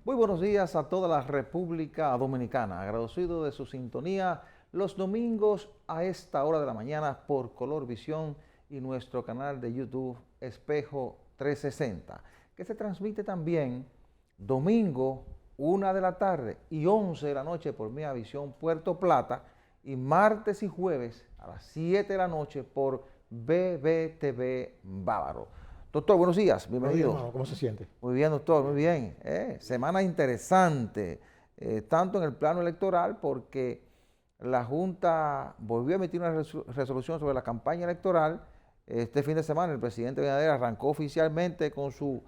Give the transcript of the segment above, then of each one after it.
Muy buenos días a toda la República Dominicana. Agradecido de su sintonía los domingos a esta hora de la mañana por Color Visión y nuestro canal de YouTube Espejo 360, que se transmite también domingo 1 de la tarde y 11 de la noche por Mía Visión Puerto Plata y martes y jueves a las 7 de la noche por BBTV Bávaro. Doctor, buenos días, bienvenido. Hermano, ¿cómo se siente? Muy bien, doctor, muy bien. Semana interesante, tanto en el plano electoral, porque la Junta volvió a emitir una resolución sobre la campaña electoral. Este fin de semana el presidente Abinader arrancó oficialmente con su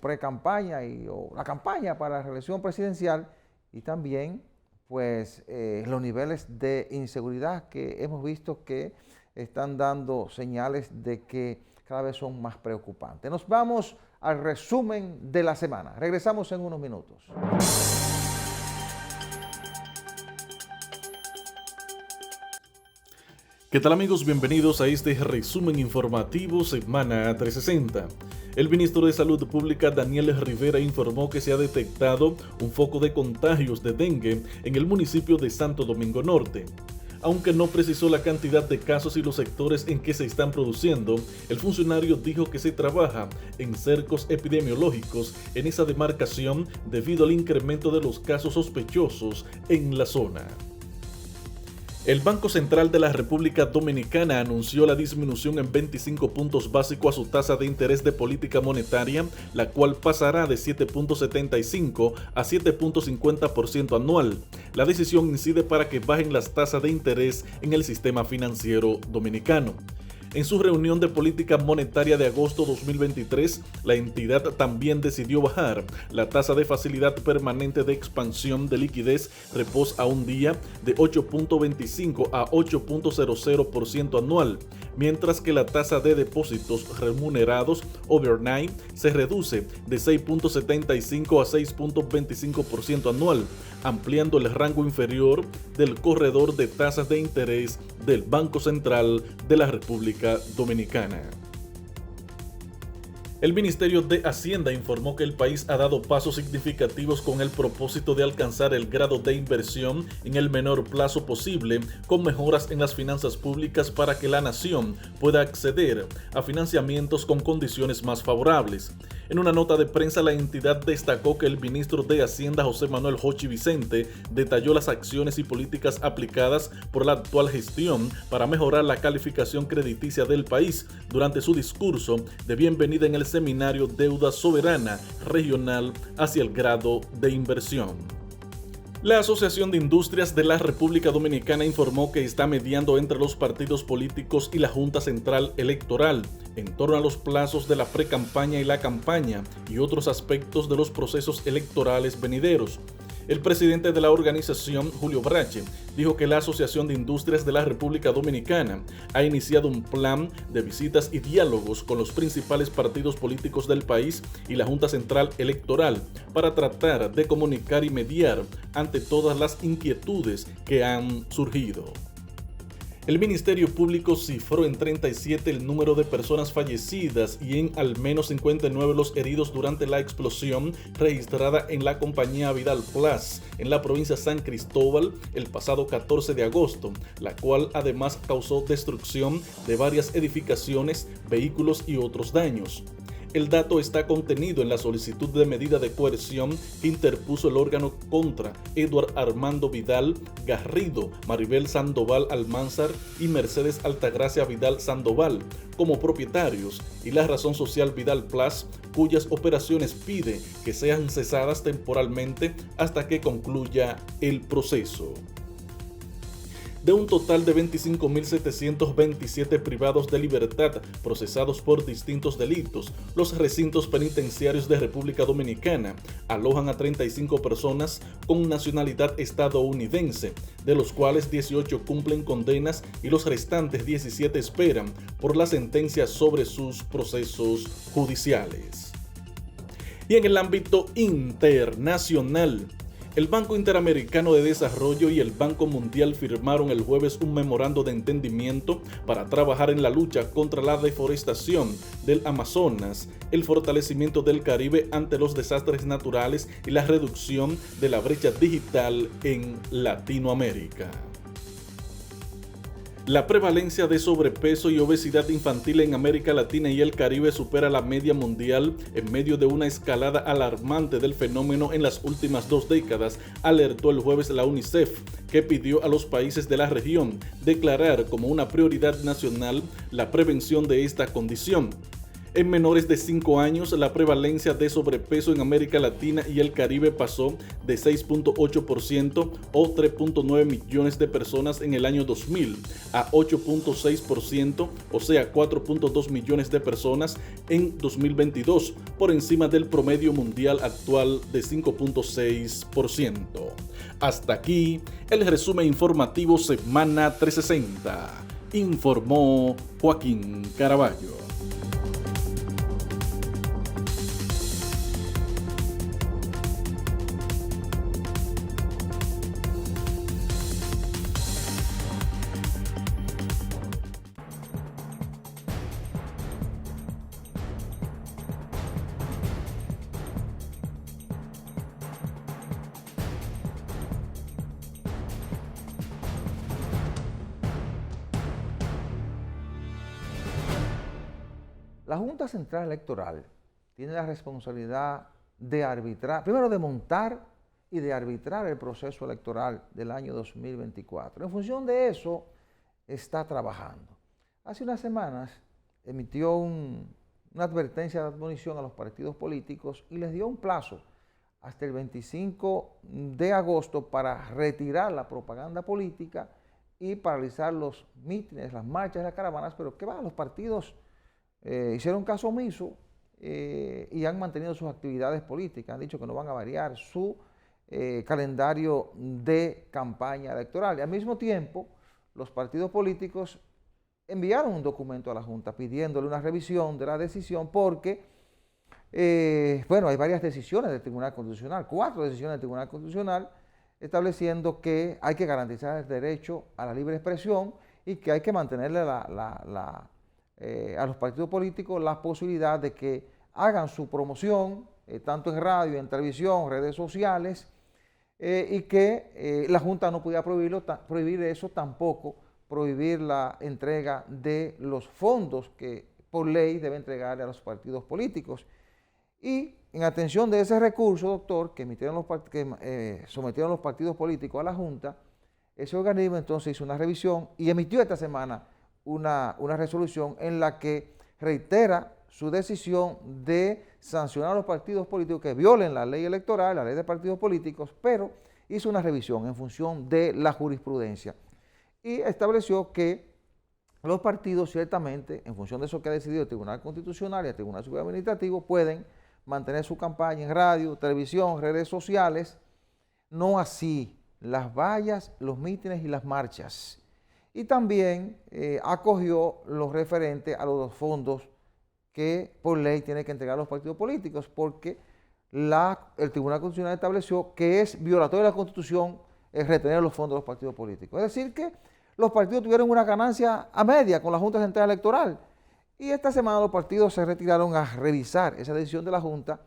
pre-campaña o la campaña para la reelección presidencial, y también pues los niveles de inseguridad que hemos visto que están dando señales de que cada vez son más preocupantes. Nos vamos al resumen de la semana. Regresamos en unos minutos. ¿Qué tal, amigos? Bienvenidos a este resumen informativo Semana 360. El ministro de Salud Pública, Daniel Rivera, informó que se ha detectado un foco de contagios de dengue en el municipio de Santo Domingo Norte. Aunque no precisó la cantidad de casos y los sectores en que se están produciendo, el funcionario dijo que se trabaja en cercos epidemiológicos en esa demarcación debido al incremento de los casos sospechosos en la zona. El Banco Central de la República Dominicana anunció la disminución en 25 puntos básicos a su tasa de interés de política monetaria, la cual pasará de 7.75 a 7.50% anual. La decisión incide para que bajen las tasas de interés en el sistema financiero dominicano. En su reunión de política monetaria de agosto 2023, la entidad también decidió bajar la tasa de facilidad permanente de expansión de liquidez repos a un día de 8.25 a 8.00% anual, mientras que la tasa de depósitos remunerados overnight se reduce de 6.75 a 6.25% anual, ampliando el rango inferior del corredor de tasas de interés del Banco Central de la República Dominicana. El Ministerio de Hacienda informó que el país ha dado pasos significativos con el propósito de alcanzar el grado de inversión en el menor plazo posible, con mejoras en las finanzas públicas para que la nación pueda acceder a financiamientos con condiciones más favorables. En una nota de prensa, la entidad destacó que el ministro de Hacienda, José Manuel Hochi Vicente, detalló las acciones y políticas aplicadas por la actual gestión para mejorar la calificación crediticia del país durante su discurso de bienvenida en el seminario Deuda Soberana Regional hacia el grado de inversión. La Asociación de Industrias de la República Dominicana informó que está mediando entre los partidos políticos y la Junta Central Electoral en torno a los plazos de la pre-campaña y la campaña y otros aspectos de los procesos electorales venideros. El presidente de la organización, Julio Brache, dijo que la Asociación de Industrias de la República Dominicana ha iniciado un plan de visitas y diálogos con los principales partidos políticos del país y la Junta Central Electoral para tratar de comunicar y mediar ante todas las inquietudes que han surgido. El Ministerio Público cifró en 37 el número de personas fallecidas y en al menos 59 los heridos durante la explosión registrada en la compañía Vidal Plus en la provincia de San Cristóbal el pasado 14 de agosto, la cual además causó destrucción de varias edificaciones, vehículos y otros daños. El dato está contenido en la solicitud de medida de coerción que interpuso el órgano contra Eduard Armando Vidal Garrido, Maribel Sandoval Almanzar y Mercedes Altagracia Vidal Sandoval como propietarios, y la razón social Vidal Plus, cuyas operaciones pide que sean cesadas temporalmente hasta que concluya el proceso. De un total de 25.727 privados de libertad procesados por distintos delitos, los recintos penitenciarios de República Dominicana alojan a 35 personas con nacionalidad estadounidense, de los cuales 18 cumplen condenas y los restantes 17 esperan por la sentencia sobre sus procesos judiciales. Y en el ámbito internacional, El Banco Interamericano de Desarrollo y el Banco Mundial firmaron el jueves un memorando de entendimiento para trabajar en la lucha contra la deforestación del Amazonas, el fortalecimiento del Caribe ante los desastres naturales y la reducción de la brecha digital en Latinoamérica. La prevalencia de sobrepeso y obesidad infantil en América Latina y el Caribe supera la media mundial en medio de una escalada alarmante del fenómeno en las últimas 2 décadas, alertó el jueves la UNICEF, que pidió a los países de la región declarar como una prioridad nacional la prevención de esta condición. En menores de 5 años, la prevalencia de sobrepeso en América Latina y el Caribe pasó de 6.8% o 3.9 millones de personas en el año 2000 a 8.6%, o sea 4.2 millones de personas en 2022, por encima del promedio mundial actual de 5.6%. Hasta aquí el resumen informativo Semana 360. Informó Joaquín Caraballo. La Junta Central Electoral tiene la responsabilidad de arbitrar, primero de montar y de arbitrar el proceso electoral del año 2024. En función de eso, está trabajando. Hace unas semanas emitió una advertencia de admonición a los partidos políticos y les dio un plazo hasta el 25 de agosto para retirar la propaganda política y paralizar los mítines, las marchas, las caravanas, pero ¿qué va? Los partidos hicieron caso omiso y han mantenido sus actividades políticas. Han dicho que no van a variar su calendario de campaña electoral. Y al mismo tiempo, los partidos políticos enviaron un documento a la Junta pidiéndole una revisión de la decisión porque, bueno, hay varias decisiones del Tribunal Constitucional, 4 decisiones del Tribunal Constitucional estableciendo que hay que garantizar el derecho a la libre expresión y que hay que mantenerle a los partidos políticos la posibilidad de que hagan su promoción, tanto en radio, en televisión, redes sociales, y que la Junta no podía prohibir eso, tampoco prohibir la entrega de los fondos que por ley debe entregarle a los partidos políticos. Y en atención de ese recurso, doctor, que sometieron los partidos políticos a la Junta, ese organismo entonces hizo una revisión y emitió esta semana una resolución en la que reitera su decisión de sancionar a los partidos políticos que violen la ley electoral, la ley de partidos políticos, pero hizo una revisión en función de la jurisprudencia y estableció que los partidos ciertamente, en función de eso que ha decidido el Tribunal Constitucional y el Tribunal Superior Administrativo, pueden mantener su campaña en radio, televisión, redes sociales, no así las vallas, los mítines y las marchas. Y también acogió lo referente a los fondos que por ley tienen que entregar los partidos políticos, porque el Tribunal Constitucional estableció que es violatorio de la Constitución retener los fondos de los partidos políticos. Es decir, que los partidos tuvieron una ganancia a media con la Junta Central Electoral. Y esta semana los partidos se retiraron a revisar esa decisión de la Junta,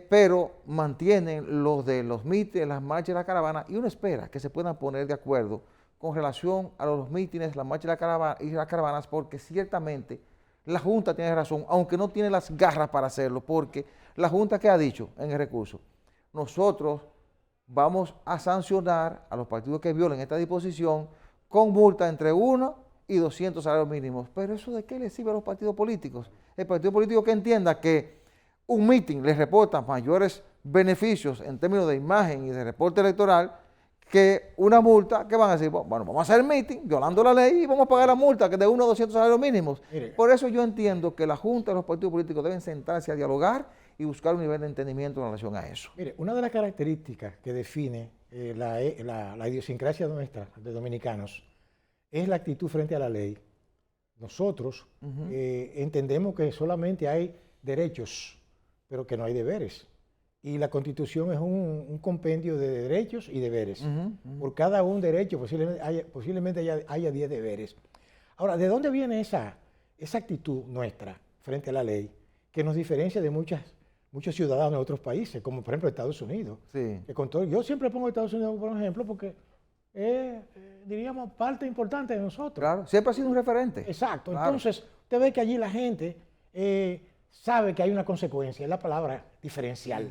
pero mantienen los de los mítines, las marchas y las caravanas, y uno espera que se puedan poner de acuerdo con relación a los mítines, las marchas y las caravanas, porque ciertamente la Junta tiene razón, aunque no tiene las garras para hacerlo, porque la Junta, ¿qué ha dicho en el recurso? Nosotros vamos a sancionar a los partidos que violen esta disposición con multa entre 1 y 200 salarios mínimos. Pero ¿eso de qué le sirve a los partidos políticos? El partido político que entienda que un mitin les reporta mayores beneficios en términos de imagen y de reporte electoral que una multa, que van a decir, bueno, vamos a hacer el mitin violando la ley y vamos a pagar la multa que es de 1 a 200 salarios mínimos. Mire. Por eso yo entiendo que la Junta y los partidos políticos deben sentarse a dialogar y buscar un nivel de entendimiento en relación a eso. Mire, una de las características que define la idiosincrasia nuestra, de dominicanos, es la actitud frente a la ley. Nosotros entendemos que solamente hay derechos, pero que no hay deberes. y la Constitución es un compendio de derechos y deberes. Por cada un derecho posiblemente haya 10 deberes. Ahora, ¿de dónde viene esa actitud nuestra frente a la ley que nos diferencia de muchos ciudadanos de otros países, como por ejemplo Estados Unidos? Sí. Yo siempre pongo Estados Unidos por ejemplo porque es, diríamos, parte importante de nosotros. Claro, siempre ha sido un referente. Exacto. Claro. Entonces, usted ve que allí la gente sabe que hay una consecuencia, es la palabra diferencial.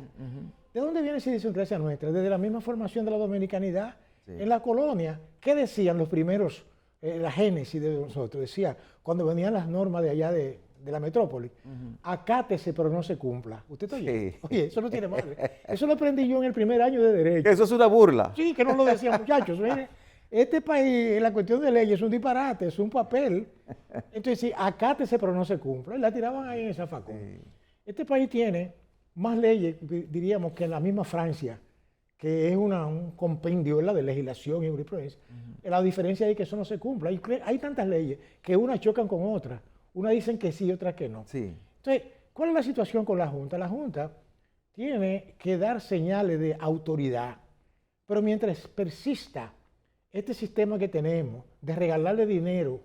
¿De dónde viene esa idiosincrasia nuestra? Desde la misma formación de la dominicanidad. Sí. En la colonia, ¿qué decían los primeros, la génesis de nosotros? Decía, cuando venían las normas de allá de la metrópoli, acátese pero no se cumpla. ¿Usted está oyendo? Sí. Oye, eso no tiene madre. Eso lo aprendí yo en el primer año de Derecho. Eso es una burla. Sí, que no lo decían muchachos. Mire, este país, en la cuestión de leyes, es un disparate, es un papel. Entonces, sí, acátese pero no se cumpla. Y la tiraban ahí en esa facón. Sí. Este país tiene más leyes, diríamos, que en la misma Francia, que es un compendio, ¿verdad?, de legislación y jurisprudencia. La diferencia es que eso no se cumple. Hay tantas leyes que unas chocan con otras. Unas dicen que sí y otras que no. Sí. Entonces, ¿cuál es la situación con la Junta? La Junta tiene que dar señales de autoridad, pero mientras persista este sistema que tenemos de regalarle dinero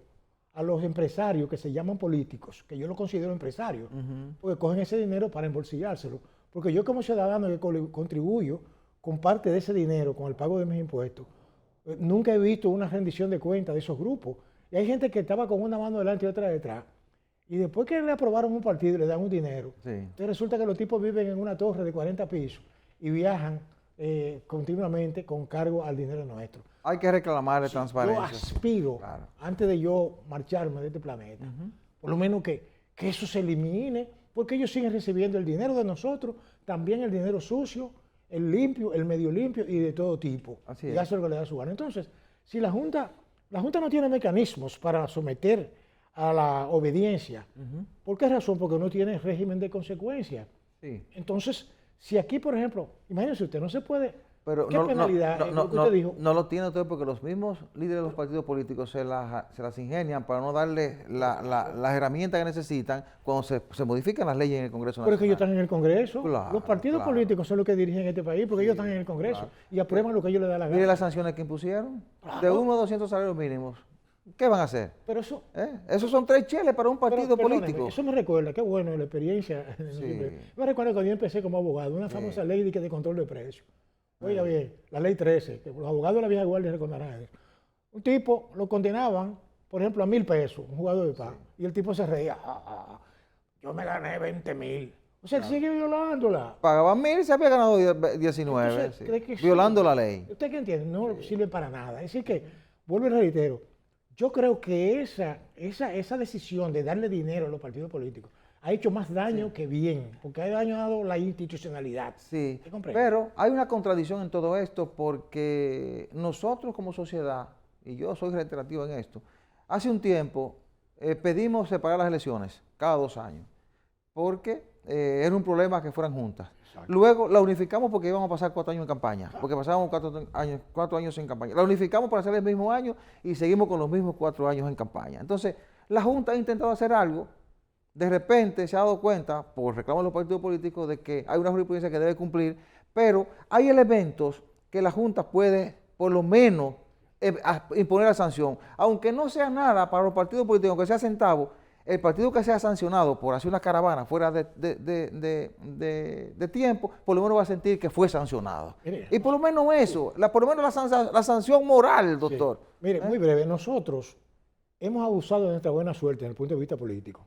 a los empresarios que se llaman políticos, que yo lo considero empresarios, porque cogen ese dinero para embolsillárselo, porque yo como ciudadano que contribuyo con parte de ese dinero, con el pago de mis impuestos, nunca he visto una rendición de cuentas de esos grupos. Y hay gente que estaba con una mano delante y otra detrás. Y después que le aprobaron un partido y le dan un dinero, sí, entonces resulta que los tipos viven en una torre de 40 pisos y viajan continuamente con cargo al dinero nuestro. Hay que reclamarle transparencia. Yo aspiro, claro, antes de yo marcharme de este planeta, por lo menos que eso se elimine, porque ellos siguen recibiendo el dinero de nosotros, también el dinero sucio, el limpio, el medio limpio y de todo tipo. Así es. Y hace lo que le da su gana. Entonces, si la Junta no tiene mecanismos para someter a la obediencia, ¿por qué razón? Porque no tiene régimen de consecuencia. Sí. Entonces, si aquí, por ejemplo, imagínense usted, no se puede... Pero ¿qué penalidad usted dijo? No lo tiene usted porque los mismos líderes de los partidos políticos se las ingenian para no darle las herramientas que necesitan cuando se modifican las leyes en el Congreso Nacional. Pero es que ellos están en el Congreso. Claro, los partidos políticos son los que dirigen este país porque ellos están en el Congreso y aprueban lo que ellos les da la gana. Mire las sanciones que impusieron, de 1 a 200 salarios mínimos. ¿Qué van a hacer? Pero eso... Esos son 3 cheles para un partido político. Eso me recuerda, qué bueno, la experiencia. Sí. Me recuerda cuando yo empecé como abogado, una famosa ley de control de precios. Oiga bien, la ley 13, que los abogados de la vieja guardia recordarán eso. Un tipo lo condenaban, por ejemplo, a 1,000 pesos, un jugador de paz, y el tipo se reía, yo me gané 20,000. O sea, él sigue violándola. Pagaban 1,000 y se había ganado 19, entonces, violando la ley. ¿Usted qué entiende? No sirve para nada. Es decir que, vuelvo y reitero, yo creo que esa decisión de darle dinero a los partidos políticos ha hecho más daño que bien, porque ha dañado la institucionalidad. Sí, pero hay una contradicción en todo esto porque nosotros como sociedad, y yo soy reiterativo en esto, hace un tiempo pedimos separar las elecciones cada 2 años, porque era un problema que fueran juntas. Exacto. Luego la unificamos porque íbamos a pasar 4 años en campaña, porque pasábamos 4 años en campaña. La unificamos para hacer el mismo año y seguimos con los mismos 4 años en campaña. Entonces, la Junta ha intentado hacer algo. De repente se ha dado cuenta, por reclamo de los partidos políticos, de que hay una jurisprudencia que debe cumplir, pero hay elementos que la Junta puede, por lo menos, imponer la sanción. Aunque no sea nada para los partidos políticos, aunque sea centavo, el partido que sea sancionado por hacer una caravana fuera de tiempo, por lo menos va a sentir que fue sancionado. Mire, y por lo menos eso, por lo menos la sanción moral, doctor. Sí. Mire, muy breve, nosotros hemos abusado de nuestra buena suerte desde el punto de vista político.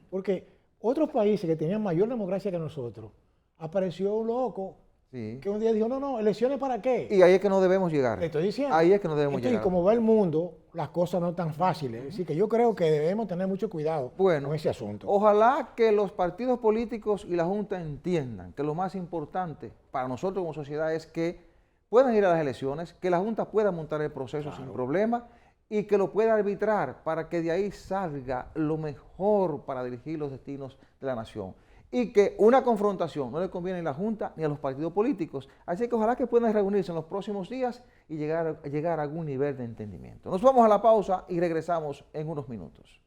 Porque otros países que tenían mayor democracia que nosotros, apareció un loco que un día dijo, no, ¿elecciones para qué? Y ahí es que no debemos llegar. Le estoy diciendo. Ahí es que no debemos llegar. Y como va el mundo, las cosas no están fáciles. Es decir, que yo creo que debemos tener mucho cuidado con ese asunto. Ojalá que los partidos políticos y la Junta entiendan que lo más importante para nosotros como sociedad es que puedan ir a las elecciones, que la Junta pueda montar el proceso sin problema, y que lo pueda arbitrar para que de ahí salga lo mejor para dirigir los destinos de la nación. Y que una confrontación no le conviene ni a la Junta ni a los partidos políticos. Así que ojalá que puedan reunirse en los próximos días y llegar a algún nivel de entendimiento. Nos vamos a la pausa y regresamos en unos minutos.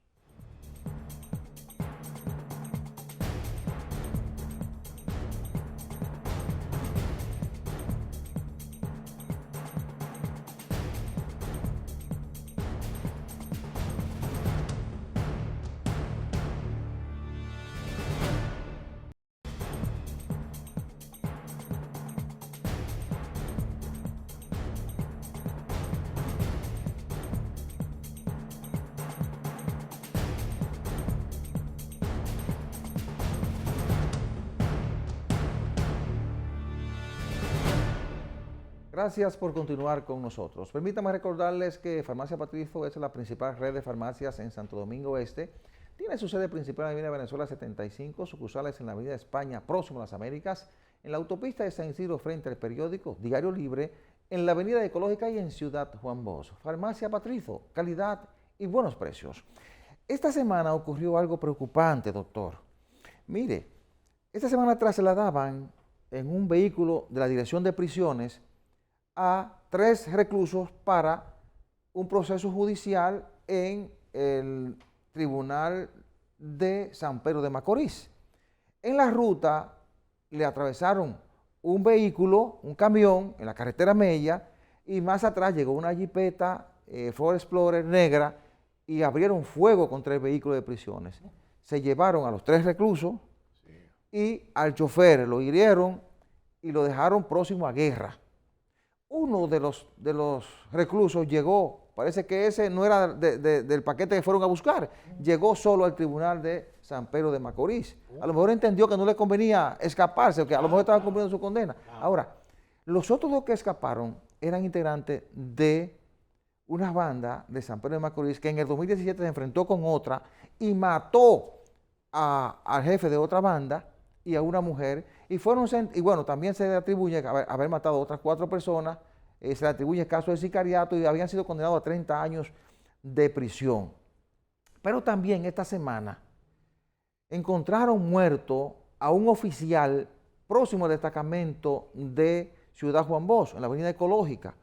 Gracias por continuar con nosotros. Permítame recordarles que Farmacia Patricio es la principal red de farmacias en Santo Domingo Este. Tiene su sede principal en la Avenida Venezuela 75, sucursales en la Avenida España, próximo a las Américas, en la autopista de San Isidro frente al periódico Diario Libre, en la Avenida Ecológica y en Ciudad Juan Bosch. Farmacia Patricio, calidad y buenos precios. Esta semana ocurrió algo preocupante, doctor. Mire, esta semana trasladaban en un vehículo de la Dirección de Prisiones a 3 reclusos para un proceso judicial en el Tribunal de San Pedro de Macorís. En la ruta le atravesaron un vehículo, un camión, en la carretera Mella, y más atrás llegó una jipeta Ford Explorer negra y abrieron fuego contra el vehículo de prisiones. Se llevaron a los 3 reclusos y al chofer lo hirieron y lo dejaron próximo a guerra. Uno de los reclusos llegó, parece que ese no era del paquete que fueron a buscar, llegó solo al Tribunal de San Pedro de Macorís. A lo mejor entendió que no le convenía escaparse, que a lo mejor estaba cumpliendo su condena. Ahora, los otros 2 que escaparon eran integrantes de una banda de San Pedro de Macorís que en el 2017 se enfrentó con otra y mató al jefe de otra banda y a una mujer, y bueno, también se le atribuye haber matado a otras 4 personas, se le atribuye el caso de sicariato y habían sido condenados a 30 años de prisión. Pero también esta semana encontraron muerto a un oficial próximo al destacamento de Ciudad Juan Bosch, en la Avenida Ecológica.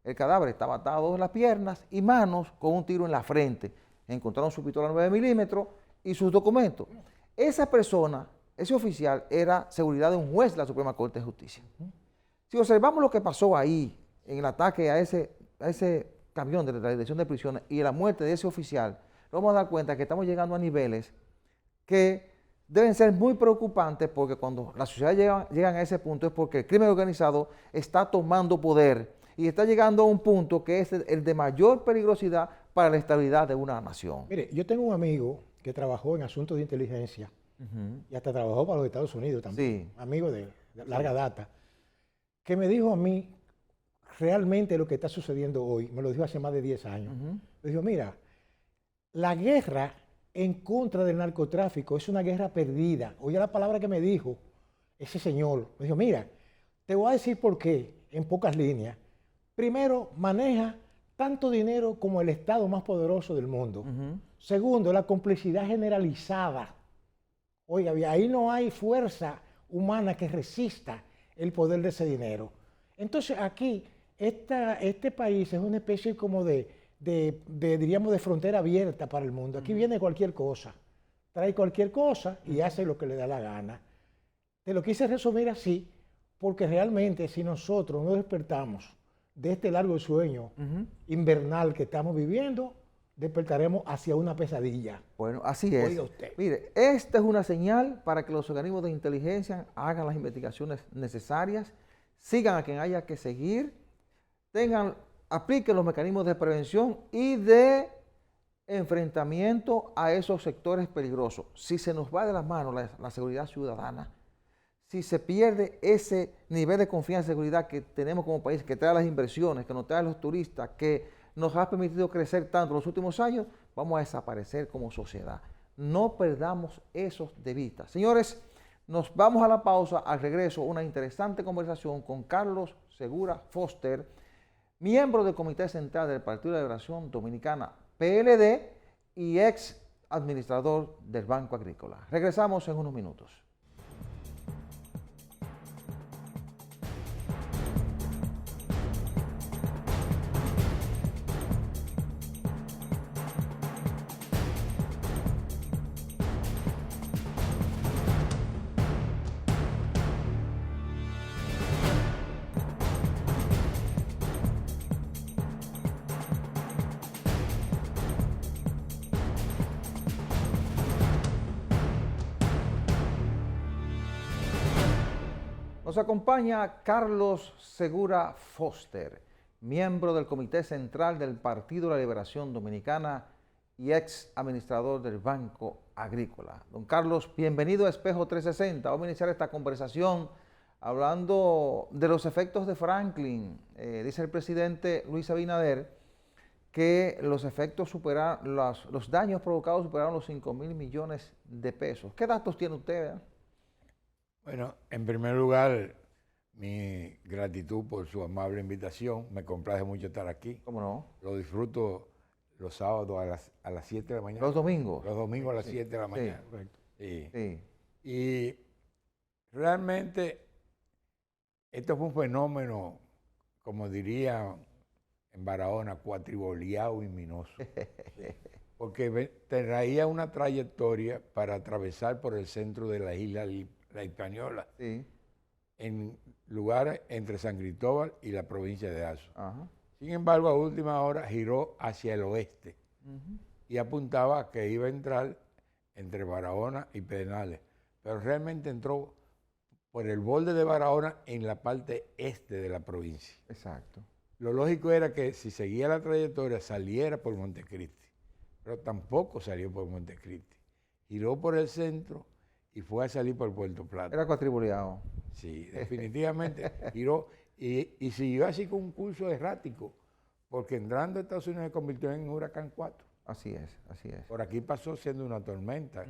El cadáver estaba atado en las piernas y manos con un tiro en la frente. Encontraron su pistola 9 milímetros y sus documentos. Esa persona, ese oficial, era seguridad de un juez de la Suprema Corte de Justicia. Si observamos lo que pasó ahí, en el ataque a ese camión de la Dirección de Prisiones y la muerte de ese oficial, nos vamos a dar cuenta que estamos llegando a niveles que deben ser muy preocupantes, porque cuando la sociedad llegan a ese punto es porque el crimen organizado está tomando poder y está llegando a un punto que es el de mayor peligrosidad para la estabilidad de una nación. Mire, yo tengo un amigo que trabajó en asuntos de inteligencia y hasta trabajó para los Estados Unidos también, Sí. amigo de larga data, que me dijo a mí realmente lo que está sucediendo hoy, me lo dijo hace más de 10 años. Me dijo, mira, la guerra en contra del narcotráfico es una guerra perdida. Oye la palabra que me dijo ese señor. Me dijo, mira, te voy a decir por qué, en pocas líneas. Primero, maneja tanto dinero como el Estado más poderoso del mundo. Segundo, la complicidad generalizada. Oiga, ahí no hay fuerza humana que resista el poder de ese dinero. Entonces aquí, este país es una especie como diríamos, de frontera abierta para el mundo. Aquí viene cualquier cosa, trae cualquier cosa y hace lo que le da la gana. Te lo quise resumir así, porque realmente si nosotros no despertamos de este largo sueño invernal que estamos viviendo, despertaremos hacia una pesadilla. Bueno, así es. Oiga usted. Mire, esta es una señal para que los organismos de inteligencia hagan las investigaciones necesarias, sigan a quien haya que seguir, apliquen los mecanismos de prevención y de enfrentamiento a esos sectores peligrosos. Si se nos va de las manos la seguridad ciudadana, si se pierde ese nivel de confianza y seguridad que tenemos como país, que trae las inversiones, que nos trae los turistas, que nos ha permitido crecer tanto en los últimos años, vamos a desaparecer como sociedad. No perdamos esos de vista. Señores, nos vamos a la pausa. Al regreso, una interesante conversación con Carlos Segura Foster, miembro del Comité Central del Partido de la Liberación Dominicana, PLD, y ex administrador del Banco Agrícola. Regresamos en unos minutos. Nos acompaña Carlos Segura Foster, miembro del Comité Central del Partido de la Liberación Dominicana y ex administrador del Banco Agrícola. Don Carlos, bienvenido a Espejo 360. Vamos a iniciar esta conversación hablando de los efectos de Franklin. Dice el presidente Luis Abinader que los efectos superaron, los daños provocados superaron los 5.000 millones de pesos. ¿Qué datos tiene usted? Bueno, en primer lugar, mi gratitud por su amable invitación. Me complace mucho estar aquí. ¿Cómo no? Lo disfruto los sábados a las 7 de la mañana. Los domingos. Los domingos a las Sí, 7 de la sí. mañana. Correcto. Sí. Sí. Y realmente esto fue un fenómeno, como diría en Barahona, cuatriboleado y minoso. Porque traía una trayectoria para atravesar por el centro de la isla La Hispaniola, Sí. en lugares entre San Cristóbal y la provincia de Azua. Ajá. Sin embargo, a última hora giró hacia el oeste y apuntaba a que iba a entrar entre Barahona y Pedernales, pero realmente entró por el borde de Barahona en la parte este de la provincia. Exacto. Lo lógico era que si seguía la trayectoria saliera por Montecristi, pero tampoco salió por Montecristi. Giró por el centro y fue a salir por Puerto Plata. Era cuatriboleado. Sí, definitivamente giró y siguió así con un curso errático, porque entrando a Estados Unidos se convirtió en huracán 4. Así es, así es. Por aquí pasó siendo una tormenta,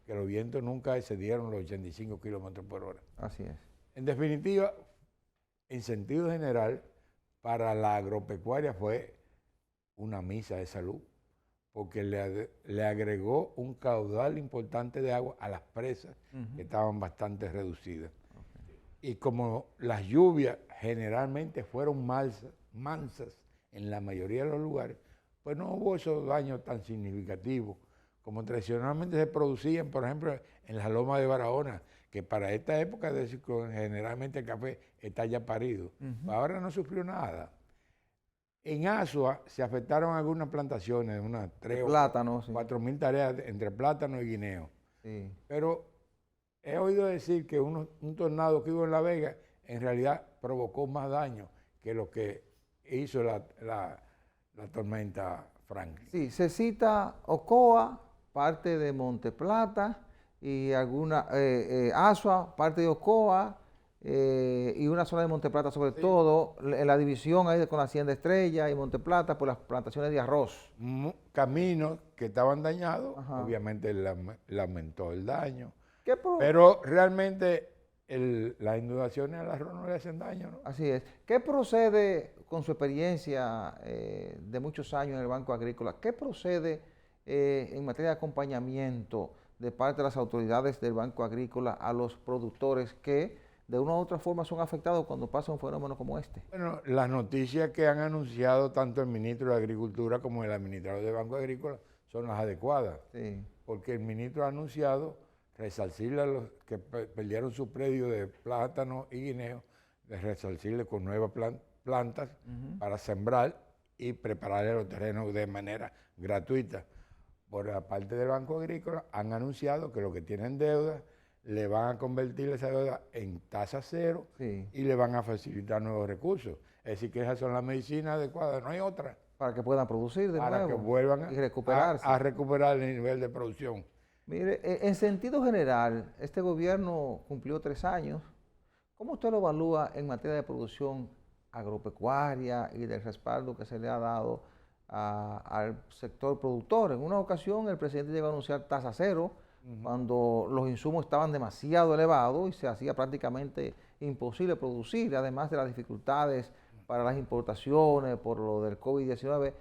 que los vientos nunca excedieron los 85 kilómetros por hora. Así es. En definitiva, en sentido general, para la agropecuaria fue una misa de salud, porque le agregó un caudal importante de agua a las presas, que estaban bastante reducidas. Y como las lluvias generalmente fueron mansas en la mayoría de los lugares, pues no hubo esos daños tan significativos como tradicionalmente se producían, por ejemplo, en la loma de Barahona, que para esta época de ciclón, generalmente el café está ya parido. Ahora no sufrió nada. En Azua se afectaron algunas plantaciones, unas 3 o Plátanos. 4.000 tareas entre plátano y guineo. Sí. Pero he oído decir que un tornado que hubo en La Vega en realidad provocó más daño que lo que hizo la tormenta Franklin. Sí, se cita Ocoa, parte de Monte Plata, y alguna Azua, parte de Ocoa, y una zona de Monte Plata sobre todo, en la división ahí con la Hacienda Estrella y Monte Plata por las plantaciones de arroz. Caminos que estaban dañados, Ajá. obviamente le aumentó el daño, ¿Qué pero realmente las inundaciones al arroz no le hacen daño, ¿no? Así es. ¿Qué procede con su experiencia de muchos años en el Banco Agrícola? ¿Qué procede en materia de acompañamiento de parte de las autoridades del Banco Agrícola a los productores que de una u otra forma son afectados cuando pasa un fenómeno como este? Bueno, las noticias que han anunciado tanto el ministro de Agricultura como el administrador del Banco Agrícola son las adecuadas, Sí. porque el ministro ha anunciado resarcirle a los que perdieron su predio de plátano y guineo, de resarcirle con nuevas plantas para sembrar y prepararle los terrenos de manera gratuita. Por la parte del Banco Agrícola han anunciado que los que tienen deuda le van a convertir esa deuda en tasa cero Sí. y le van a facilitar nuevos recursos. Es decir, que esas son las medicinas adecuadas, no hay otra, Para que puedan producir de para nuevo que vuelvan y recuperarse. a recuperar el nivel de producción. Mire, en sentido general, este gobierno cumplió 3 años. ¿Cómo usted lo evalúa en materia de producción agropecuaria y del respaldo que se le ha dado al sector productor? En una ocasión el presidente llegó a anunciar tasa cero cuando los insumos estaban demasiado elevados y se hacía prácticamente imposible producir, además de las dificultades para las importaciones por lo del COVID-19.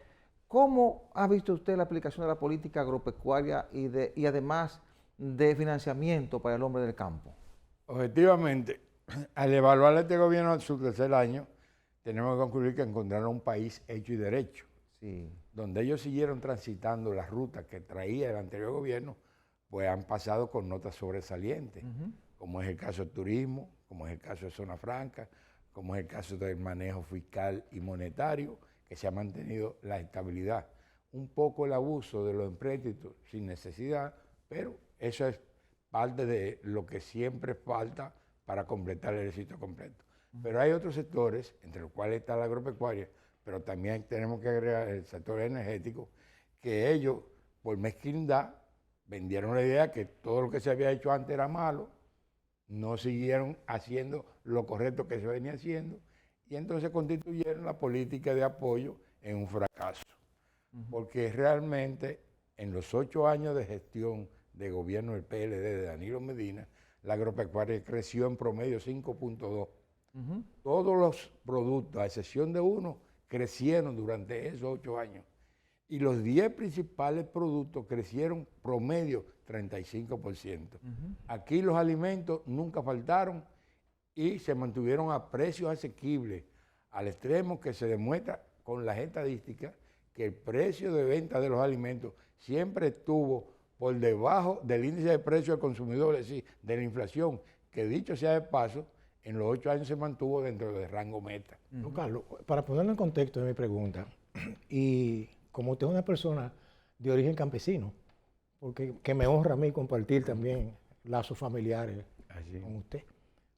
¿Cómo ha visto usted la aplicación de la política agropecuaria y además de financiamiento para el hombre del campo? Objetivamente, al evaluar este gobierno en su tercer año, tenemos que concluir que encontraron un país hecho y derecho, Sí. donde ellos siguieron transitando las rutas que traía el anterior gobierno, pues han pasado con notas sobresalientes, como es el caso del turismo, como es el caso de Zona Franca, como es el caso del manejo fiscal y monetario, que se ha mantenido la estabilidad. Un poco el abuso de los empréstitos sin necesidad, pero eso es parte de lo que siempre falta para completar el éxito completo. Pero hay otros sectores, entre los cuales está la agropecuaria, pero también tenemos que agregar el sector energético, que ellos, por mezquindad, vendieron la idea que todo lo que se había hecho antes era malo, no siguieron haciendo lo correcto que se venía haciendo y entonces constituyeron la política de apoyo en un fracaso. Porque realmente en los 8 años de gestión de gobierno del PLD de Danilo Medina, la agropecuaria creció en promedio 5.2. Todos los productos, a excepción de uno, crecieron durante esos 8 años. Y los 10 principales productos crecieron promedio 35%. Aquí los alimentos nunca faltaron y se mantuvieron a precios asequibles, al extremo que se demuestra con las estadísticas que el precio de venta de los alimentos siempre estuvo por debajo del índice de precio del consumidor, es decir, de la inflación, que dicho sea de paso, en los 8 años se mantuvo dentro del rango meta. No, Carlos, para ponerlo en contexto de mi pregunta, y como usted es una persona de origen campesino, porque que me honra a mí compartir también lazos familiares con usted,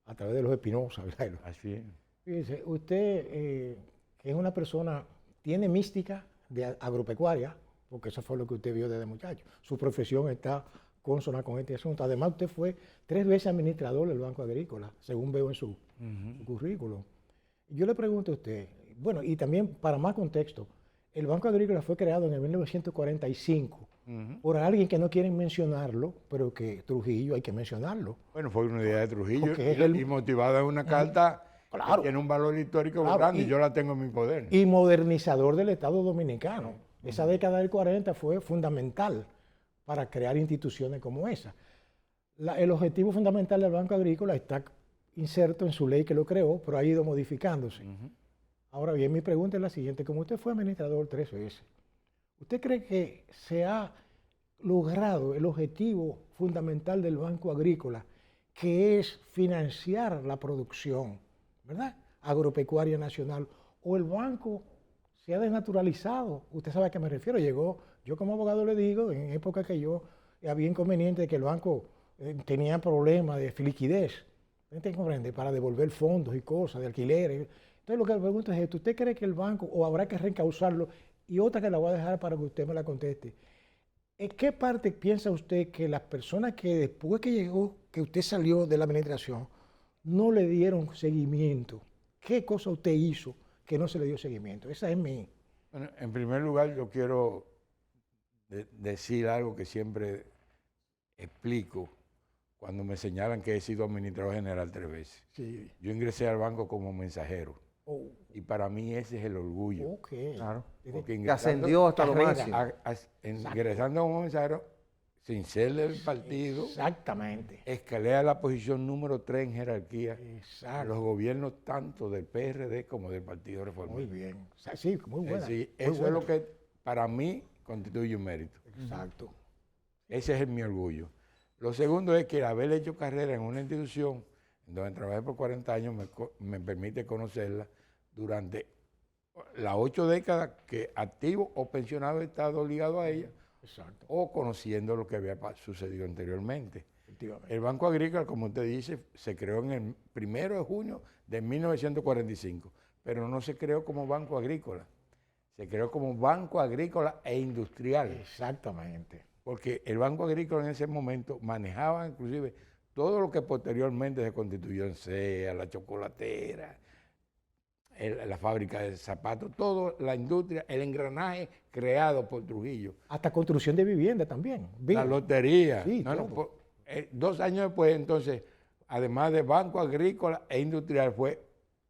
a través de los Espinosa, ¿verdad? Así es. Fíjese, usted que es una persona, tiene mística de agropecuaria, porque eso fue lo que usted vio desde muchacho. Su profesión está consona con este asunto. Además, usted fue 3 veces administrador del Banco Agrícola, según veo en su currículum. Yo le pregunto a usted, bueno, y también para más contexto, el Banco Agrícola fue creado en el 1945 por alguien que no quieren mencionarlo, pero que Trujillo hay que mencionarlo. Bueno, fue una idea de Trujillo Porque y motivada en una carta Claro. que tiene un valor histórico grande y yo la tengo en mi poder. Y modernizador del Estado Dominicano. Esa década del 40 fue fundamental para crear instituciones como esa. El objetivo fundamental del Banco Agrícola está inserto en su ley que lo creó, pero ha ido modificándose. Ahora bien, mi pregunta es la siguiente. Como usted fue administrador 3 veces, ¿usted cree que se ha logrado el objetivo fundamental del Banco Agrícola, que es financiar la producción, ¿verdad?, agropecuaria nacional? ¿O el banco se ha desnaturalizado? Usted sabe a qué me refiero. Yo como abogado le digo, en época que yo había inconveniente de que el banco tenía problemas de liquidez, ¿usted comprende?, para devolver fondos y cosas, de alquileres. Entonces lo que le pregunto es esto: ¿usted cree que el banco, o habrá que reencauzarlo? Y otra que la voy a dejar para que usted me la conteste. ¿En qué parte piensa usted que las personas que después que llegó, que usted salió de la administración, no le dieron seguimiento? ¿Qué cosa usted hizo que no se le dio seguimiento? Esa es mi... Bueno, en primer lugar, yo quiero decir algo que siempre explico cuando me señalan que he sido administrador general 3 veces. Sí. Yo ingresé al banco como mensajero. Y para mí ese es el orgullo. Ok. Claro. Porque Que ascendió hasta lo carrera. máximo. ingresando como mensajero, sin ser del partido, Exactamente. escalé a la posición número 3 en jerarquía Exacto. en los gobiernos tanto del PRD como del Partido Reformista. Muy bien. O sea, sí, muy buena. Sí, muy eso buena. es lo que para mí constituye un mérito. Exacto. Ese es mi orgullo. Lo segundo es que el haber hecho carrera en una institución donde trabajé por 40 años me permite conocerla durante las 8 décadas que activo o pensionado he estado ligado a ella, Exacto. o conociendo lo que había sucedido anteriormente. Efectivamente. El Banco Agrícola, como usted dice, se creó en el 1 de junio de 1945, pero no se creó como Banco Agrícola, se creó como Banco Agrícola e Industrial. Exactamente. Porque el Banco Agrícola en ese momento manejaba inclusive todo lo que posteriormente se constituyó en CEA, la chocolatera, la fábrica de zapatos, toda la industria, el engranaje creado por Trujillo. Hasta construcción de vivienda también. La lotería. Sí, No, todo. 2 años después, entonces, además de Banco Agrícola e Industrial, fue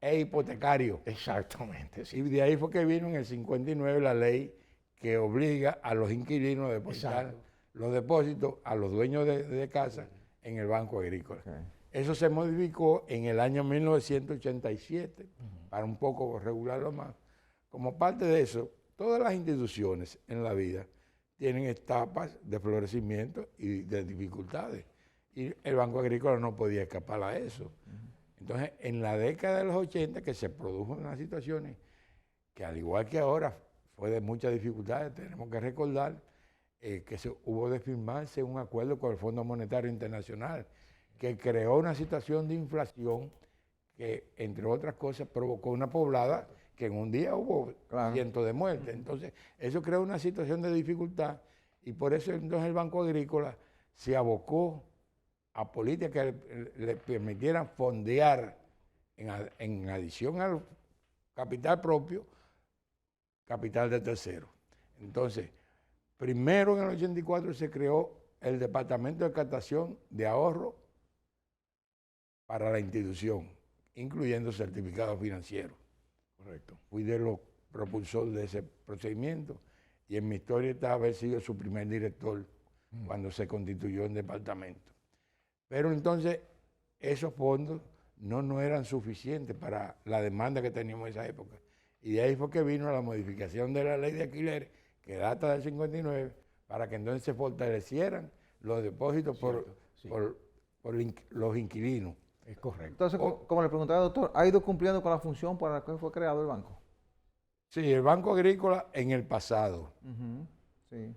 hipotecario. Exactamente. Y Sí. de ahí fue que vino en el 59 la ley que obliga a los inquilinos a depositar Exacto. los depósitos a los dueños de casa en el Banco Agrícola. Ok. Eso se modificó en el año 1987 para un poco regularlo más. Como parte de eso, todas las instituciones en la vida tienen etapas de florecimiento y de dificultades. Y el Banco Agrícola no podía escapar a eso. Entonces, en la década de los 80, que se produjo unas situaciones que, al igual que ahora, fue de muchas dificultades, tenemos que recordar que hubo de firmarse un acuerdo con el Fondo Monetario Internacional, que creó una situación de inflación que, entre otras cosas, provocó una poblada que en un día hubo cientos de muertes. Entonces, eso creó una situación de dificultad y por eso entonces el Banco Agrícola se abocó a políticas que le permitieran fondear en adición al capital propio, capital de tercero. Entonces, primero en el 84 se creó el Departamento de Captación de Ahorro para la institución, incluyendo certificados financieros. Correcto. Fui de los propulsores de ese procedimiento y en mi historia está haber sido su primer director cuando se constituyó el departamento. Pero entonces esos fondos no eran suficientes para la demanda que teníamos en esa época. Y de ahí fue que vino la modificación de la ley de alquileres, que data del 59, para que entonces se fortalecieran los depósitos por los inquilinos. Es correcto. Entonces, como le preguntaba, doctor, ¿ha ido cumpliendo con la función para la que fue creado el banco? Sí, el Banco Agrícola en el pasado Sí.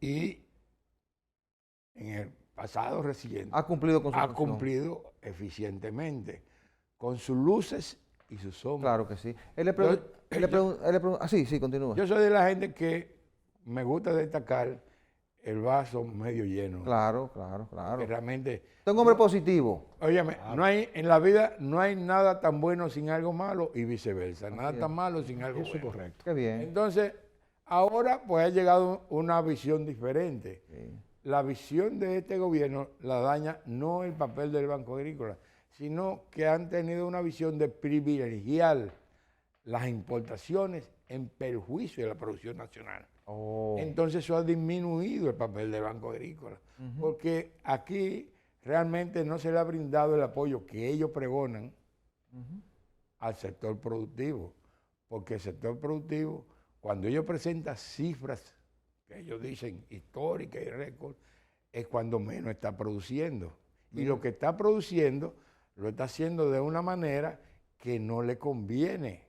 y en el pasado reciente Ha cumplido con su ha función. cumplido eficientemente con sus luces y sus sombras. Claro que sí. Sí, continúa. Yo soy de la gente que me gusta destacar el vaso medio lleno. Claro. Que realmente, Tengo hombre positivo. óyeme, en la vida no hay nada tan bueno sin algo malo y viceversa. Nada tan malo sin algo Eso es bueno. correcto. Qué bien. Entonces, ahora pues ha llegado una visión diferente. Sí. La visión de este gobierno la daña no el papel del Banco Agrícola, sino que han tenido una visión de privilegiar las importaciones en perjuicio de la producción nacional. Oh. Entonces eso ha disminuido el papel del Banco Agrícola, porque aquí realmente no se le ha brindado el apoyo que ellos pregonan al sector productivo, porque el sector productivo, cuando ellos presentan cifras que ellos dicen históricas y récord, es cuando menos está produciendo. Y lo que está produciendo lo está haciendo de una manera que no le conviene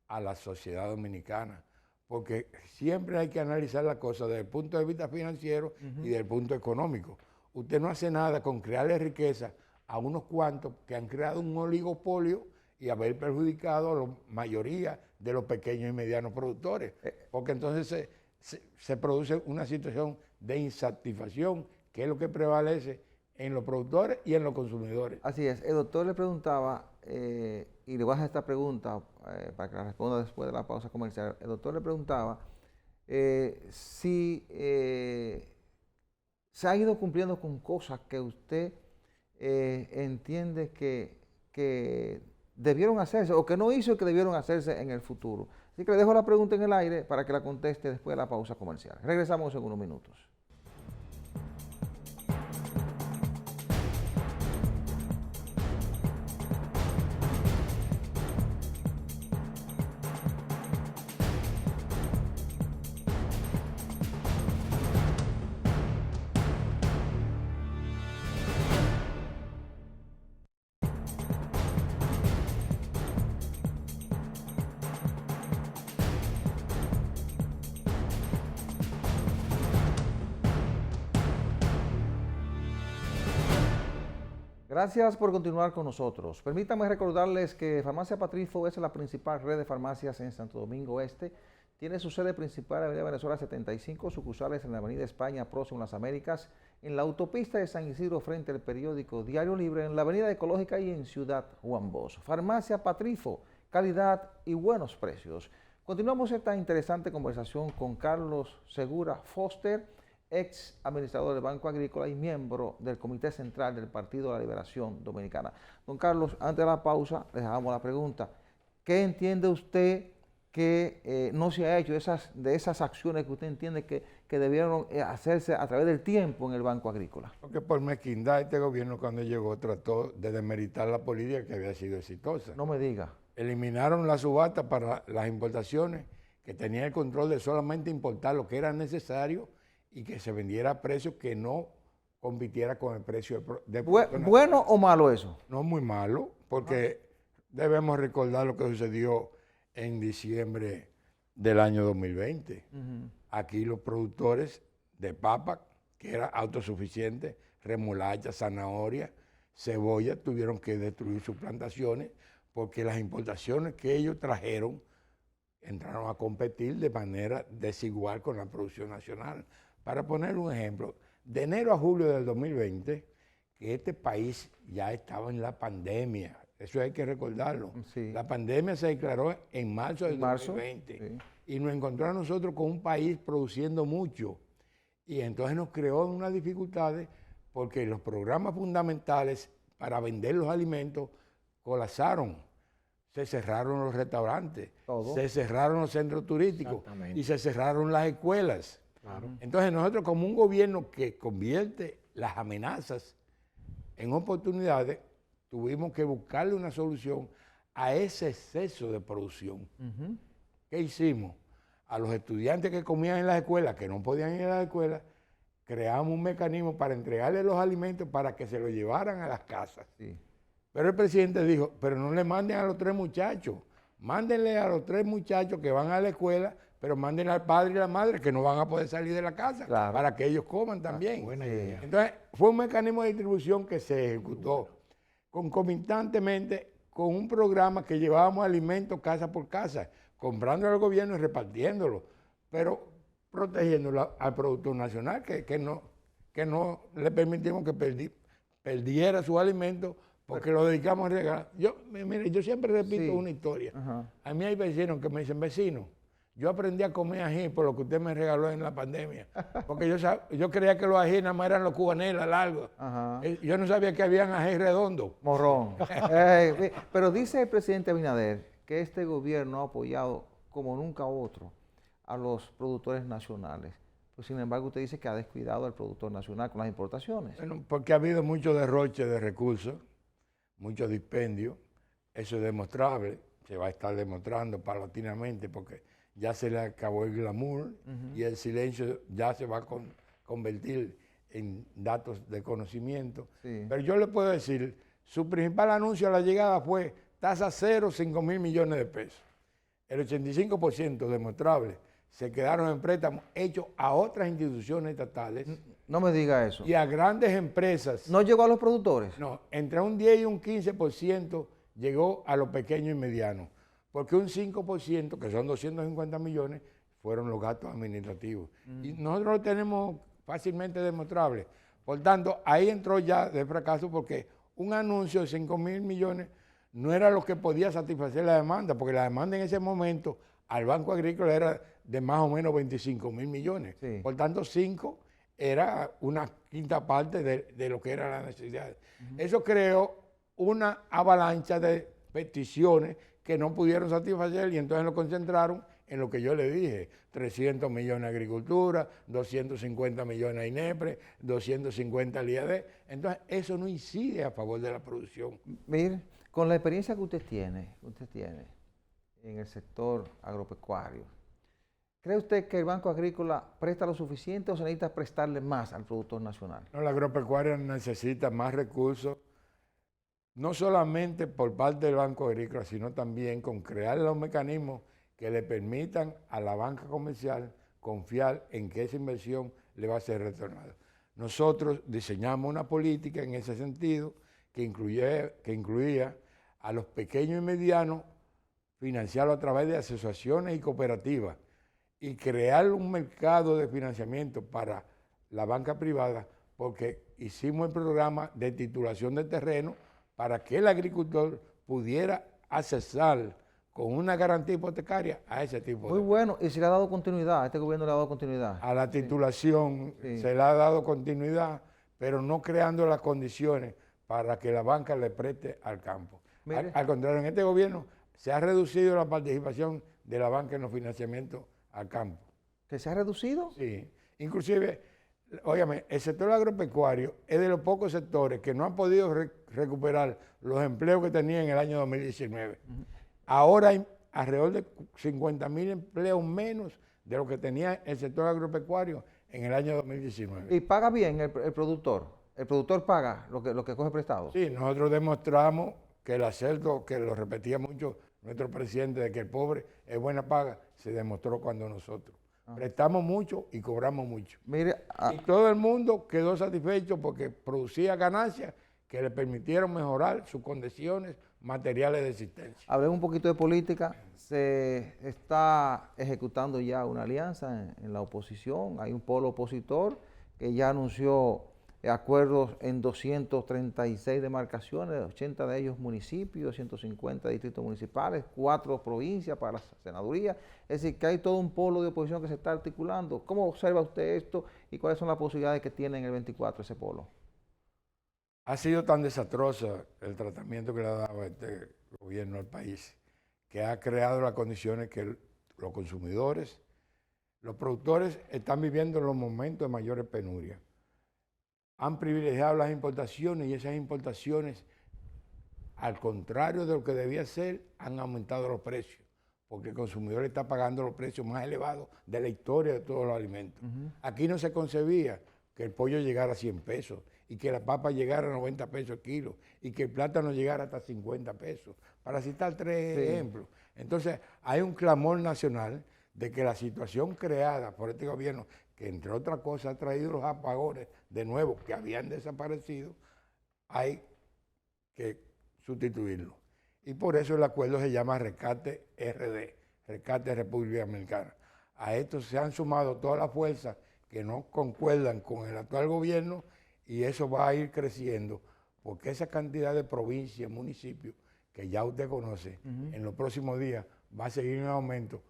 a la sociedad dominicana, porque siempre hay que analizar las cosas desde el punto de vista financiero y desde el punto económico. Usted no hace nada con crearle riqueza a unos cuantos que han creado un oligopolio y haber perjudicado a la mayoría de los pequeños y medianos productores, porque entonces se produce una situación de insatisfacción, que es lo que prevalece en los productores y en los consumidores. Así es. El doctor le preguntaba, y le voy a hacer esta pregunta para que la responda después de la pausa comercial. El doctor le preguntaba si se ha ido cumpliendo con cosas que usted entiende que debieron hacerse o que no hizo y que debieron hacerse en el futuro. Así que le dejo la pregunta en el aire para que la conteste después de la pausa comercial. Regresamos en unos minutos. Gracias por continuar con nosotros. Permítanme recordarles que Farmacia Patrifo es la principal red de farmacias en Santo Domingo Este. Tiene su sede principal en la Avenida Venezuela 75, sucursales en la Avenida España, próximo a las Américas, en la autopista de San Isidro frente al periódico Diario Libre, en la Avenida Ecológica y en Ciudad Juan Bosch. Farmacia Patrifo, calidad y buenos precios. Continuamos esta interesante conversación con Carlos Segura Foster, ex administrador del Banco Agrícola y miembro del Comité Central del Partido de la Liberación Dominicana. Don Carlos, antes de la pausa, les dejamos la pregunta. ¿Qué entiende usted que no se ha hecho de esas acciones que usted entiende que debieron hacerse a través del tiempo en el Banco Agrícola? Porque por mezquindad este gobierno cuando llegó trató de demeritar la política que había sido exitosa. No me diga. Eliminaron la subasta para las importaciones, que tenía el control de solamente importar lo que era necesario y que se vendiera a precios que no compitiera con el precio de ¿Bueno o malo eso? No, muy malo, porque debemos recordar lo que sucedió en diciembre del año 2020. Aquí los productores de papa, que era autosuficiente, remolacha, zanahoria, cebolla, tuvieron que destruir sus plantaciones porque las importaciones que ellos trajeron entraron a competir de manera desigual con la producción nacional. Para poner un ejemplo, de enero a julio del 2020, que este país ya estaba en la pandemia. Eso hay que recordarlo. Sí. La pandemia se declaró en marzo del En marzo, 2020 sí. y nos encontró a nosotros con un país produciendo mucho. Y entonces nos creó unas dificultades porque los programas fundamentales para vender los alimentos colapsaron. Se cerraron los restaurantes, Todo. se cerraron los centros turísticos Exactamente. y se cerraron las escuelas. Claro. Entonces nosotros, como un gobierno que convierte las amenazas en oportunidades, tuvimos que buscarle una solución a ese exceso de producción. Ujú. ¿Qué hicimos? A los estudiantes que comían en las escuelas, que no podían ir a la escuela, creamos un mecanismo para entregarles los alimentos para que se los llevaran a las casas. Sí. Pero el presidente dijo, pero no le manden a los 3 muchachos, mándenle a los 3 muchachos que van a la escuela, pero mándenle al padre y a la madre que no van a poder salir de la casa, Claro. para que ellos coman también. Buena idea. Entonces, fue un mecanismo de distribución que se ejecutó concomitantemente con un programa que llevábamos alimentos casa por casa, comprando al gobierno y repartiéndolo, pero protegiendo al productor nacional, que no le permitimos que perdiera su alimento porque lo dedicamos a regalar. Mire, yo siempre repito Sí. una historia. Ajá. A mí hay vecinos que me dicen, vecino, yo aprendí a comer ají por lo que usted me regaló en la pandemia. Porque yo creía que los ají nada más eran los cubanelas largos. Ajá. Yo no sabía que habían ají redondos. Morrón. Pero dice el presidente Abinader que este gobierno ha apoyado como nunca otro a los productores nacionales. Pues, sin embargo, usted dice que ha descuidado al productor nacional con las importaciones. Bueno, porque ha habido mucho derroche de recursos, mucho dispendio. Eso es demostrable. Se va a estar demostrando paulatinamente porque ya se le acabó el glamour y el silencio ya se va a convertir en datos de conocimiento. Sí. Pero yo le puedo decir, su principal anuncio a la llegada fue tasa cero, 5.000 millones de pesos. El 85% demostrable se quedaron en préstamos hechos a otras instituciones estatales No me diga eso. y a grandes empresas. ¿No llegó a los productores? No, entre un 10 y un 15% llegó a los pequeños y medianos, porque un 5%, que son 250 millones, fueron los gastos administrativos. Y nosotros lo tenemos fácilmente demostrable. Por tanto, ahí entró ya de fracaso porque un anuncio de 5.000 millones no era lo que podía satisfacer la demanda, porque la demanda en ese momento al Banco Agrícola era de más o menos 25.000 millones. Sí. Por tanto, 5 era una quinta parte de lo que era la necesidad. Eso creó una avalancha de peticiones que no pudieron satisfacer y entonces lo concentraron en lo que yo le dije, 300 millones a agricultura, 250 millones a INEPRE, 250 al IAD. Entonces, eso no incide a favor de la producción. Mire, con la experiencia que usted tiene en el sector agropecuario, ¿cree usted que el Banco Agrícola presta lo suficiente o se necesita prestarle más al productor nacional? No, la agropecuaria necesita más recursos, no solamente por parte del Banco Agrícola, sino también con crear los mecanismos que le permitan a la banca comercial confiar en que esa inversión le va a ser retornada. Nosotros diseñamos una política en ese sentido que incluía a los pequeños y medianos, financiarlo a través de asociaciones y cooperativas y crear un mercado de financiamiento para la banca privada, porque hicimos el programa de titulación de terreno para que el agricultor pudiera accesar con una garantía hipotecaria a ese tipo Muy de... bueno, y se le ha dado continuidad, este gobierno le ha dado continuidad. A la titulación Sí. se le ha dado continuidad, pero no creando las condiciones para que la banca le preste al campo. Mire. Al contrario, en este gobierno se ha reducido la participación de la banca en los financiamientos al campo. ¿Que se ha reducido? Sí, inclusive, óigame, el sector agropecuario es de los pocos sectores que no han podido recuperar los empleos que tenía en el año 2019. Ahora hay alrededor de 50.000 empleos menos de lo que tenía el sector agropecuario en el año 2019. ¿Y paga bien el productor? ¿El productor paga lo que coge prestado? Sí, nosotros demostramos que el acerto, que lo repetía mucho nuestro presidente, de que el pobre es buena paga, se demostró cuando nosotros prestamos mucho y cobramos mucho. Mire, Y todo el mundo quedó satisfecho porque producía ganancias que le permitieron mejorar sus condiciones materiales de existencia. hablemos un poquito de política. Se está ejecutando ya una alianza en la oposición. Hay un polo opositor que ya anunció acuerdos en 236 demarcaciones, 80 de ellos municipios, 150 distritos municipales, 4 provincias para la senaduría. Es decir, que hay todo un polo de oposición que se está articulando. ¿Cómo observa usted esto y cuáles son las posibilidades que tiene en el 24 ese polo? Ha sido tan desastroso el tratamiento que le ha dado este gobierno al país, que ha creado las condiciones que los consumidores, los productores están viviendo en los momentos de mayores penurias. Han privilegiado las importaciones y esas importaciones, al contrario de lo que debía ser, han aumentado los precios, porque el consumidor está pagando los precios más elevados de la historia de todos los alimentos. Aquí no se concebía que el pollo llegara a 100 pesos y que la papa llegara a 90 pesos el kilo y que el plátano llegara hasta 50 pesos, para citar 3 ejemplos. Entonces, hay un clamor nacional de que la situación creada por este gobierno, que entre otras cosas ha traído los apagones de nuevo que habían desaparecido, hay que sustituirlo. Y por eso el acuerdo se llama Rescate RD, Rescate República Dominicana. A esto se han sumado todas las fuerzas que no concuerdan con el actual gobierno y eso va a ir creciendo, porque esa cantidad de provincias, municipios, que ya usted conoce, en los próximos días va a seguir en aumento,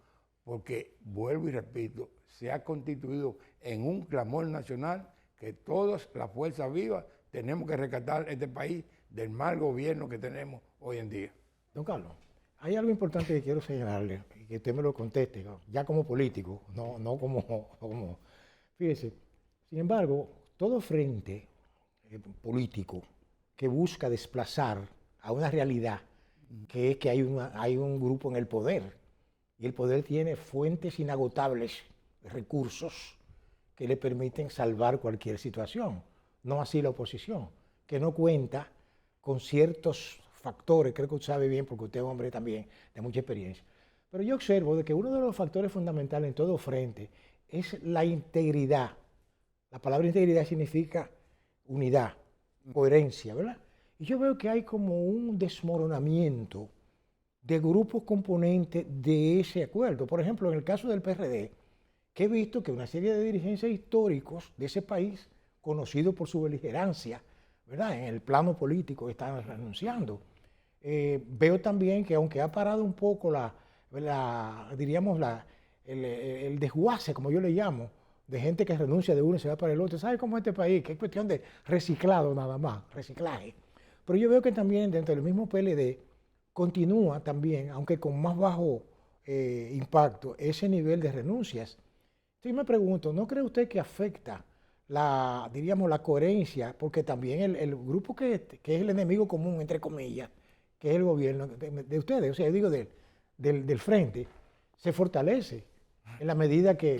porque, vuelvo y repito, se ha constituido en un clamor nacional que todas las fuerzas vivas tenemos que rescatar este país del mal gobierno que tenemos hoy en día. Don Carlos, hay algo importante que quiero señalarle, y que usted me lo conteste, ya como político, no como... Fíjese, sin embargo, todo frente político que busca desplazar a una realidad, que es que hay un grupo en el poder, y el poder tiene fuentes inagotables de recursos que le permiten salvar cualquier situación. No así la oposición, que no cuenta con ciertos factores, creo que usted sabe bien, porque usted es un hombre también de mucha experiencia. Pero yo observo de que uno de los factores fundamentales en todo frente es la integridad. La palabra integridad significa unidad, coherencia, ¿verdad? Y yo veo que hay como un desmoronamiento de grupos componentes de ese acuerdo. Por ejemplo, en el caso del PRD, que he visto que una serie de dirigentes históricos de ese país, conocidos por su beligerancia, ¿verdad?, en el plano político, están renunciando. Veo también que aunque ha parado un poco el desguace, como yo le llamo, de gente que renuncia de uno y se va para el otro. ¿Sabe cómo es este país? Que es cuestión de reciclado nada más, reciclaje. Pero yo veo que también dentro del mismo PLD continúa también, aunque con más bajo impacto, ese nivel de renuncias. Entonces me pregunto, ¿no cree usted que afecta la coherencia? Porque también el grupo que es el enemigo común, entre comillas, que es el gobierno de ustedes, o sea, yo digo del frente, se fortalece en la medida que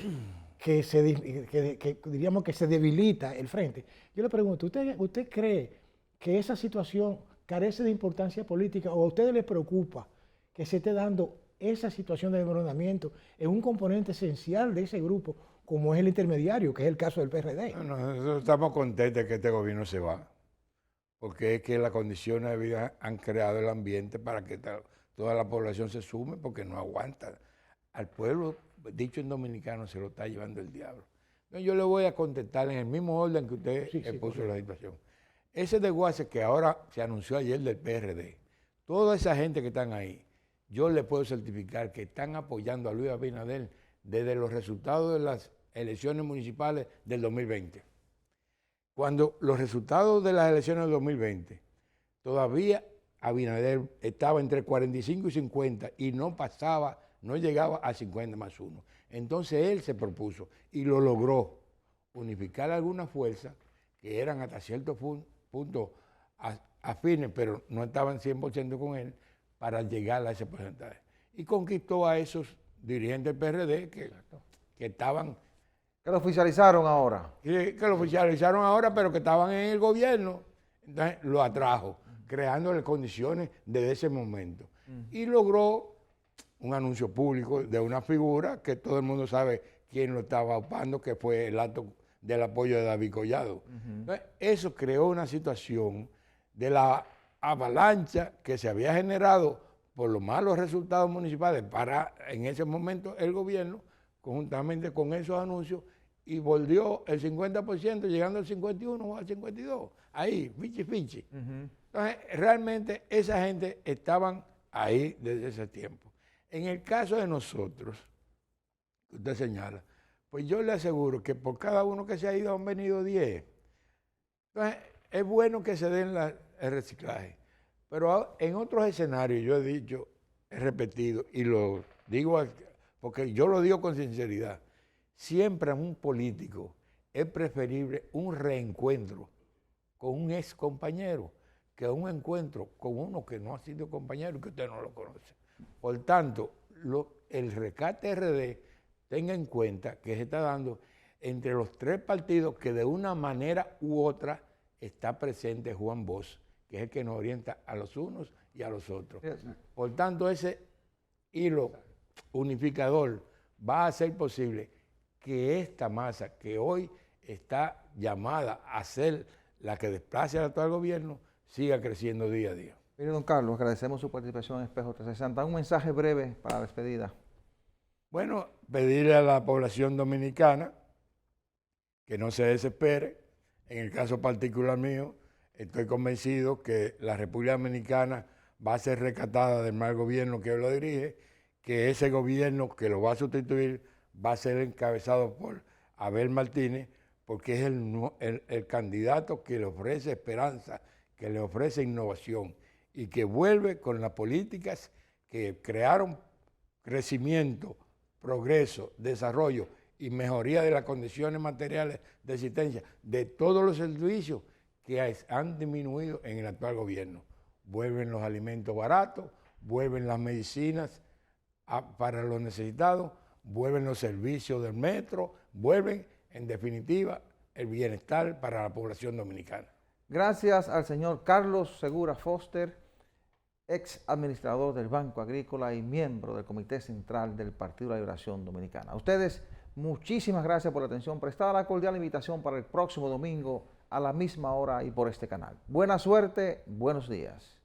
se debilita el frente. Yo le pregunto, ¿usted cree que esa situación carece de importancia política o a ustedes les preocupa que se esté dando esa situación de desmoronamiento en un componente esencial de ese grupo, como es el intermediario, que es el caso del PRD? No, nosotros estamos contentos de que este gobierno se va, porque es que las condiciones de vida han creado el ambiente para que toda la población se sume, porque no aguanta. Al pueblo, dicho en dominicano, se lo está llevando el diablo. Entonces, yo le voy a contestar en el mismo orden que usted puso la situación. Ese desguace que ahora se anunció ayer del PRD, toda esa gente que están ahí, yo le puedo certificar que están apoyando a Luis Abinader desde los resultados de las elecciones municipales del 2020. Cuando los resultados de las elecciones del 2020, todavía Abinader estaba entre 45 y 50 y no llegaba a 50 más 1. Entonces él se propuso y lo logró, unificar algunas fuerzas que eran hasta cierto punto afines, pero no estaban 100% con él, para llegar a ese porcentaje. Y conquistó a esos dirigentes del PRD que estaban... Que lo oficializaron ahora. Que lo oficializaron ahora, pero que estaban en el gobierno. Entonces lo atrajo, creándole condiciones desde ese momento. Y logró un anuncio público de una figura que todo el mundo sabe quién lo estaba ocupando, que fue el acto del apoyo de David Collado. Entonces, eso creó una situación de la avalancha que se había generado por los malos resultados municipales para, en ese momento, el gobierno, conjuntamente con esos anuncios, y volvió el 50%, llegando al 51 o al 52. Ahí, fichi. Entonces, realmente esa gente estaban ahí desde ese tiempo. En el caso de nosotros, que usted señala, pues yo le aseguro que por cada uno que se ha ido han venido 10. Entonces, es bueno que se den el reciclaje. Pero en otros escenarios, yo he dicho, he repetido y lo digo porque yo lo digo con sinceridad, siempre a un político es preferible un reencuentro con un ex compañero que un encuentro con uno que no ha sido compañero y que usted no lo conoce. Por tanto, el rescate RD tenga en cuenta que se está dando entre los 3 partidos que de una manera u otra está presente Juan Bosch, que es el que nos orienta a los unos y a los otros. Por tanto, ese hilo unificador va a hacer posible que esta masa que hoy está llamada a ser la que desplace al actual gobierno siga creciendo día a día. Mire, don Carlos, agradecemos su participación en Espejo 360. Un mensaje breve para la despedida. Bueno, pedirle a la población dominicana que no se desespere. En el caso particular mío, estoy convencido que la República Dominicana va a ser rescatada del mal gobierno que lo dirige, que ese gobierno que lo va a sustituir va a ser encabezado por Abel Martínez, porque es el candidato que le ofrece esperanza, que le ofrece innovación y que vuelve con las políticas que crearon crecimiento, progreso, desarrollo y mejoría de las condiciones materiales de existencia de todos los servicios que han disminuido en el actual gobierno. Vuelven los alimentos baratos, vuelven las medicinas para los necesitados, vuelven los servicios del metro, vuelven, en definitiva, el bienestar para la población dominicana. Gracias al señor Carlos Segura Foster, ex administrador del Banco Agrícola y miembro del Comité Central del Partido de la Liberación Dominicana. A ustedes, muchísimas gracias por la atención prestada. La cordial invitación para el próximo domingo a la misma hora y por este canal. Buena suerte, buenos días.